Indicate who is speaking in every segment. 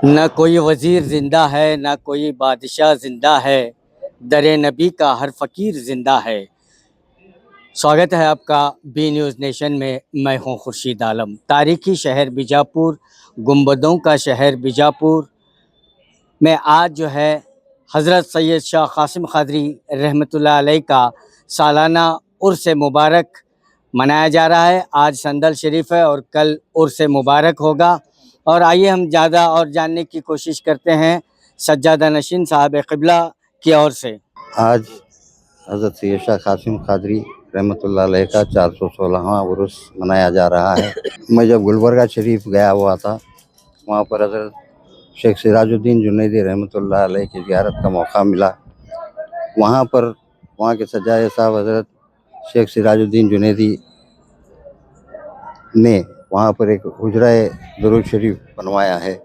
Speaker 1: نہ کوئی وزیر زندہ ہے، نہ کوئی بادشاہ زندہ ہے، در نبی کا ہر فقیر زندہ ہے۔ سواگت ہے آپ کا بی نیوز نیشن میں ہوں خورشید عالم۔ تاریخی شہر بیجاپور، گنبدوں کا شہر بیجاپور میں آج جو ہے حضرت سید شاہ قاسم قادری رحمۃ اللہ علیہ کا سالانہ عرس مبارک منایا جا رہا ہے۔ آج سندل شریف ہے اور کل عرس مبارک ہوگا، اور آئیے ہم زیادہ اور جاننے کی کوشش کرتے ہیں سجادہ نشین صاحب قبلہ کی اور سے۔
Speaker 2: آج حضرت سید شاہ قاسم قادری رحمۃ اللہ علیہ کا 416واں عرس منایا جا رہا ہے۔ میں جب گلبرگہ شریف گیا ہوا تھا، وہاں پر حضرت شیخ سراج الدین جنیدی رحمۃ اللہ علیہ کی زیارت کا موقع ملا۔ وہاں کے سجادہ صاحب حضرت شیخ سراج الدین جنیدی نے وہاں پر ایک حجرہ درود شریف بنوایا ہے۔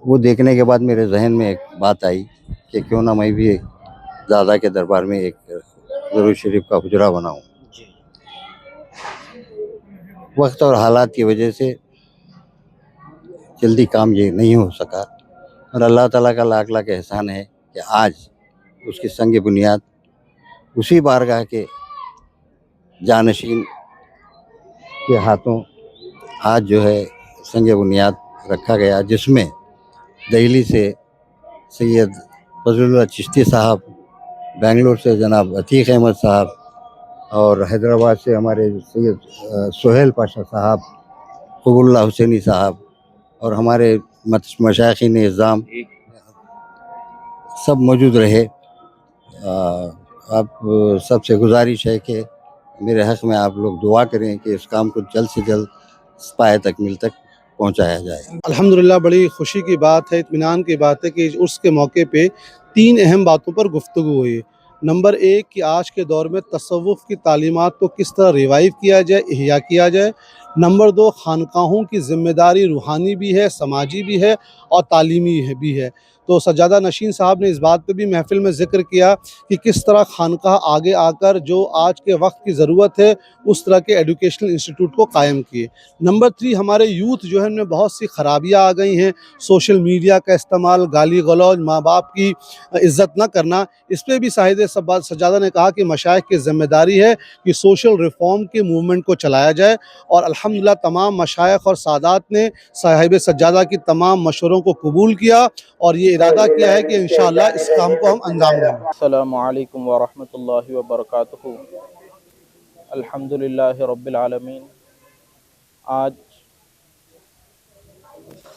Speaker 2: وہ دیکھنے کے بعد میرے ذہن میں ایک بات آئی کہ کیوں نہ میں بھی دادا کے دربار میں ایک درود شریف کا حجرہ بناؤں۔ وقت اور حالات کی وجہ سے جلدی کام یہ نہیں ہو سکا، اور اللہ تعالیٰ کا لاکھ لاکھ احسان ہے کہ آج اس کی سنگ بنیاد اسی بارگاہ کے جانشین کے ہاتھوں آج جو ہے سنگ بنیاد رکھا گیا، جس میں دہلی سے سید فضل اللہ چشتی صاحب، بنگلور سے جناب عتیق احمد صاحب، اور حیدرآباد سے ہمارے سید سہیل پاشا صاحب، قبول اللہ حسینی صاحب، اور ہمارے مشائخین اعظام سب موجود رہے۔ آپ سب سے گزارش ہے کہ میرے حق میں آپ لوگ دعا کریں کہ اس کام کو جلد سے جلد پایہ تکمیل تک پہنچایا جائے۔
Speaker 3: الحمدللہ بڑی خوشی کی بات ہے، اطمینان کی بات ہے کہ عرس کے موقع پہ 3 اہم باتوں پر گفتگو ہوئی۔ نمبر 1 کہ آج کے دور میں تصوف کی تعلیمات کو کس طرح ریوائیو کیا جائے، احیاء کیا جائے۔ نمبر 2 خانقاہوں کی ذمہ داری روحانی بھی ہے، سماجی بھی ہے اور تعلیمی بھی ہے۔ تو سجادہ نشین صاحب نے اس بات پہ بھی محفل میں ذکر کیا کہ کس طرح خانقاہ آگے آ کر جو آج کے وقت کی ضرورت ہے اس طرح کے ایڈوکیشنل انسٹیٹیوٹ کو قائم کیے۔ نمبر 3 ہمارے یوتھ جو ہے ان میں بہت سی خرابیاں آ گئی ہیں، سوشل میڈیا کا استعمال، گالی گلوج، ماں باپ کی عزت نہ کرنا، اس پہ بھی سجادہ نے کہا کہ مشائخ کی ذمہ داری ہے کہ سوشل ریفارم کے موومنٹ کو چلایا جائے، اور الحمدللہ تمام مشائخ اور سادات نے صاحب سجادہ کی تمام مشوروں کو قبول کیا اور یہ ارادہ کیا ہے کہ انشاءاللہ اس کام کو ہم انجام دیں گے۔
Speaker 4: السلام علیکم ورحمۃ اللہ وبرکاتہ۔ الحمدللہ رب العالمین۔ آج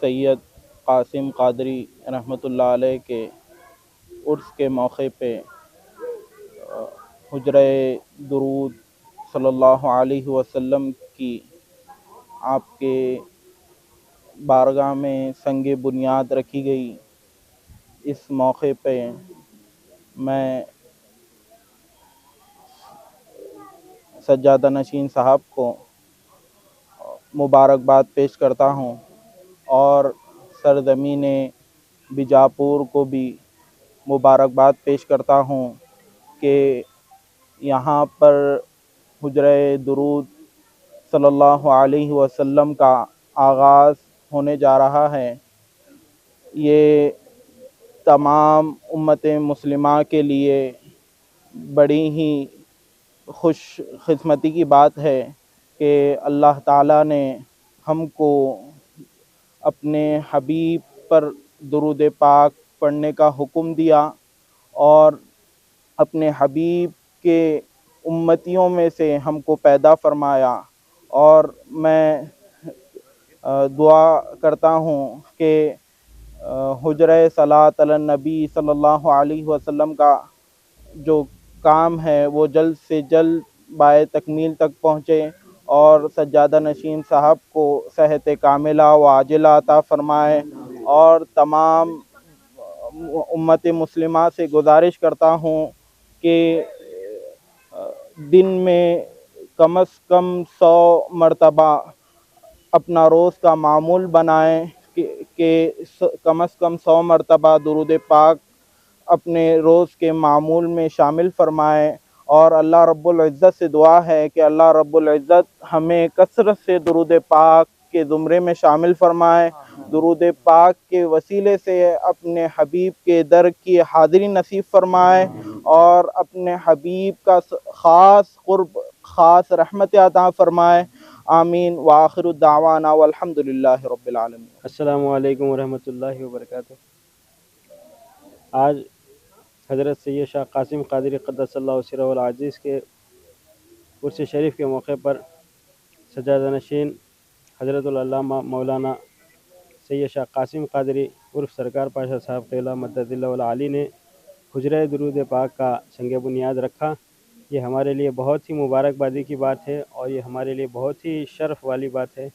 Speaker 4: سید قاسم قادری رحمۃ اللہ علیہ کے عرس کے موقع پہ حجرہ درود صلی اللہ علیہ وسلم کی آپ کے بارگاہ میں سنگ بنیاد رکھی گئی۔ اس موقع پہ میں سجادہ نشین صاحب کو مبارکباد پیش کرتا ہوں، اور سرزمین بیجاپور کو بھی مبارکباد پیش کرتا ہوں کہ یہاں پر حجرہ درود صلی اللہ علیہ وسلم کا آغاز ہونے جا رہا ہے۔ یہ تمام امت مسلمہ کے لیے بڑی ہی خوش قسمتی کی بات ہے کہ اللہ تعالیٰ نے ہم کو اپنے حبیب پر درود پاک پڑھنے کا حکم دیا، اور اپنے حبیب کے امتیوں میں سے ہم کو پیدا فرمایا۔ اور میں دعا کرتا ہوں کہ حجرہ صلاۃ علی النبی صلی اللہ علیہ وسلم کا جو کام ہے وہ جلد سے جلد بائے تکمیل تک پہنچے، اور سجادہ نشین صاحب کو صحت کاملہ و عاجلہ عطا فرمائے۔ اور تمام امت مسلمہ سے گزارش کرتا ہوں کہ دن میں کم از کم 100 مرتبہ اپنا روز کا معمول بنائیں کہ کم از کم 100 مرتبہ درود پاک اپنے روز کے معمول میں شامل فرمائیں۔ اور اللہ رب العزت سے دعا ہے کہ اللہ رب العزت ہمیں کثرت سے درود پاک کے زمرے میں شامل فرمائے، درود پاک کے وسیلے سے اپنے حبیب کے در کی حاضری نصیب فرمائے اور اپنے حبیب کا خاص قرب، خاص رحمت عطا فرمائے، آمین۔ وآخر دعوانا والحمد للہ رب العالمین۔
Speaker 5: السلام علیکم ورحمۃ اللہ وبرکاتہ۔ آج حضرت سید شاہ قاسم قادری قدس اللہ سرہ العزیز کے عرس شریف کے موقع پر سجادہ نشین حضرت العلامہ مولانا سید شاہ قاسم قادری عرف سرکار پاشا صاحب قبلہ مدد اللہ العالی نے حجرہ درود پاک کا سنگ بنیاد رکھا۔ یہ ہمارے لیے بہت ہی مبارکبادی کی بات ہے اور یہ ہمارے لیے بہت ہی شرف والی بات ہے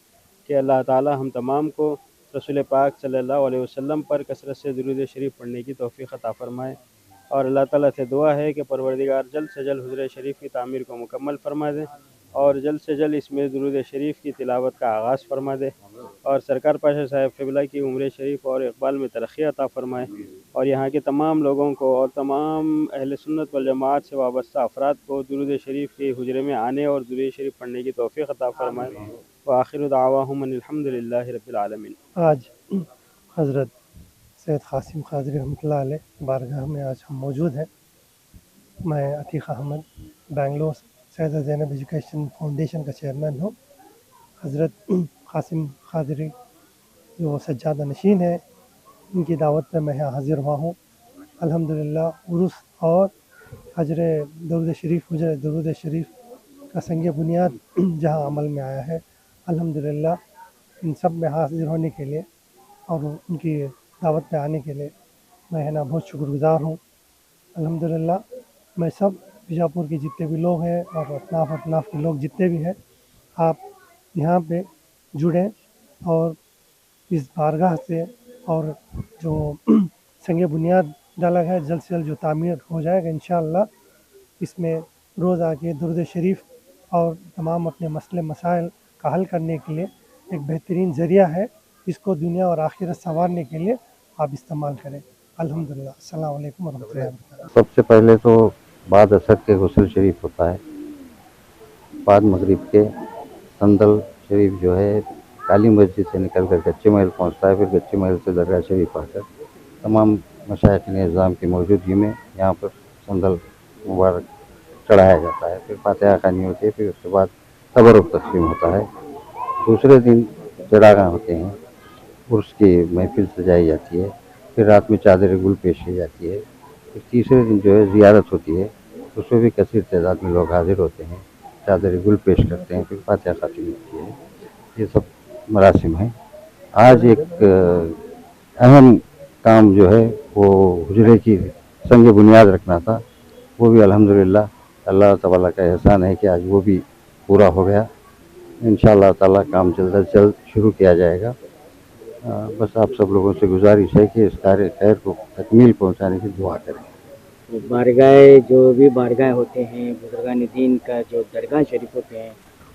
Speaker 5: کہ اللہ تعالی ہم تمام کو رسول پاک صلی اللہ علیہ وسلم پر کثرت سے درود شریف پڑھنے کی توفیق عطا فرمائے، اور اللہ تعالیٰ سے دعا ہے کہ پروردگار جلد سے جلد حجرہ شریف کی تعمیر کو مکمل فرما دے اور جلد سے جلد اس میں درود شریف کی تلاوت کا آغاز فرما دے، اور سرکار پاشا صاحب قبلہ کی عمر شریف اور اقبال میں ترقی عطا فرمائے، اور یہاں کے تمام لوگوں کو اور تمام اہل سنت والجماعت سے وابستہ افراد کو درود شریف کے حجرے میں آنے اور درود شریف پڑھنے کی توفیق عطا فرمائے۔ وآخر دعواہم ان الحمد للہ رب العالمین۔
Speaker 6: آج حضرت سید قاسم قادری رحمۃ اللہ علیہ بارگاہ میں آج ہم موجود ہیں۔ میں عتیق احمد بنگلور سیدہ زینب ایجوکیشن فاؤنڈیشن کا چیئرمین ہوں۔ حضرت قاسم قادری جو سجادہ نشین ہے، ان کی دعوت پہ میں یہاں حاضر ہوا ہوں۔ الحمدللہ عرس اور حجرہ درود شریف کا سنگ بنیاد جہاں عمل میں آیا ہے، الحمدللہ ان سب میں حاضر ہونے کے لیے اور ان کی دعوت پہ آنے کے لیے میں بہت شکر گزار ہوں۔ الحمدللہ میں سب بیجاپور کے جتنے بھی لوگ ہیں اور اطراف کے لوگ جتنے بھی ہیں، آپ یہاں پہ جڑیں اور اس بارگاہ سے اور جو سنگ بنیاد ڈالا ہے جلد سے جلد جو تعمیر ہو جائے گا انشاءاللہ، اس میں روز آ کے درود شریف اور تمام اپنے مسئلے مسائل کا حل کرنے کے لیے ایک بہترین ذریعہ ہے، اس کو دنیا اور آخرت سنوارنے کے لیے آپ استعمال کریں۔ الحمدللہ۔ السلام علیکم ورحمۃ اللہ وبرکاتہ۔
Speaker 2: سب سے پہلے تو بعد عصر کے غسل شریف ہوتا ہے، بعد مغرب کے سندل شریف جو ہے کالی مسجد سے نکل کر گچے محل پہنچتا ہے، پھر گچے محل سے درگاہ شریف آ کر تمام مشائخ نظام کی موجودگی میں یہاں پر سندل مبارک چڑھایا جاتا ہے، پھر فاتحہ خوانی ہوتی ہے، پھر اس کے بعد تبرک تقسیم ہوتا ہے۔ دوسرے دن چراغاں ہوتے ہیں، عرس کی محفل سجائی جاتی ہے، پھر رات میں چادر گل پیش کی جاتی ہے، پھر تیسرے دن جو ہے زیارت ہوتی ہے، اس میں بھی کثیر تعداد میں لوگ حاضر ہوتے ہیں، چادر گل پیش کرتے ہیں، پھر فاتحہ خوانی ہوتی ہے۔ یہ سب مراسم ہیں۔ آج ایک اہم کام جو ہے وہ حجرے کی سنگ بنیاد رکھنا تھا، وہ بھی الحمدللہ اللہ تعالیٰ کا احسان ہے کہ آج وہ بھی پورا ہو گیا۔ انشاءاللہ تعالیٰ کام جلد از جلد شروع کیا جائے گا۔ بس آپ سب لوگوں سے گزارش ہے کہ اس کار خیر کو تکمیل پہنچانے کی دعا کریں۔
Speaker 1: بارگاہ جو بھی بارگاہ ہوتے ہیں، بزرگان دین کا جو درگاہ شریف ہوتے ہیں،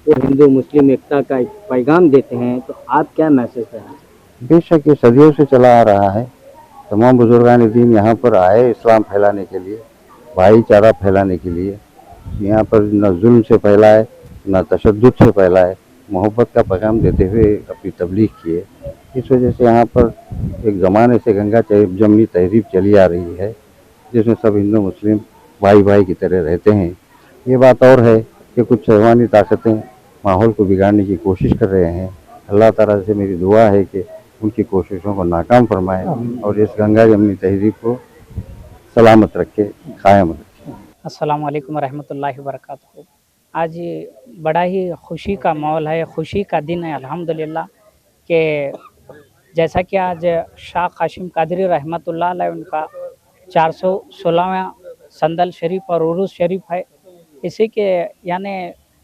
Speaker 1: وہ ہندو مسلم ایکتا کا ایک پیغام دیتے ہیں، تو آپ کیا میسج ہیں؟
Speaker 2: بے شک یہ صدیوں سے چلا آ رہا ہے۔ تمام بزرگان دین یہاں پر آئے اسلام پھیلانے کے لیے، بھائی چارہ پھیلانے کے لیے۔ یہاں پر نہ ظلم سے پھیلائے نہ تشدد سے پھیلائے، محبت کا پیغام دیتے ہوئے اپنی تبلیغ کیے۔ اس وجہ سے یہاں پر ایک زمانے سے گنگا جمنی تہذیب چلی آ رہی ہے، جس میں سب ہندو مسلم بھائی بھائی کی طرح رہتے ہیں۔ یہ بات اور ہے کہ کچھ حیوانی طاقتیں ماحول کو بگاڑنے کی کوشش کر رہے ہیں۔ اللہ تعالیٰ سے میری دعا ہے کہ ان کی کوششوں کو ناکام فرمائے اور اس گنگا جمنی تہذیب کو سلامت رکھے، قائم رکھے۔
Speaker 7: السلام علیکم ورحمۃ اللہ وبرکاتہ۔ آج بڑا ہی خوشی کا ماحول ہے، خوشی کا دن ہے الحمدللہ، کہ جیسا کہ آج شاہ قاسم قادری رحمۃ اللہ علیہ ان کا 416واں سندل شریف اور عروس شریف ہے، اسی کے یعنی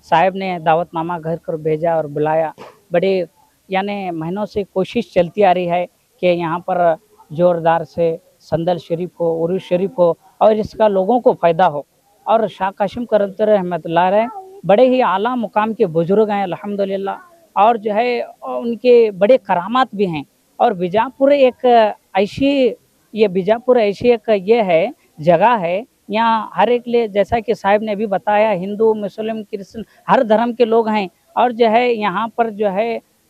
Speaker 7: صاحب نے دعوت نامہ گھر کر بھیجا اور بلایا۔ بڑے یعنی مہینوں سے کوشش چلتی آ رہی ہے کہ یہاں پر زوردار سے سندل شریف ہو، عروس شریف ہو اور اس کا لوگوں کو فائدہ ہو۔ اور شاہ قاسم قادری رحمۃ اللہ علیہ بڑے ہی اعلیٰ مقام کے بزرگ ہیں الحمدللہ، اور جو ہے ان کے بڑے کرامات بھی ہیں۔ اور بیجاپور ایک یہ ہے جگہ ہے، یہاں ہر ایک لیے جیسا کہ صاحب نے بھی بتایا، ہندو مسلم کرسچن ہر دھرم کے لوگ ہیں، اور جو ہے یہاں پر جو ہے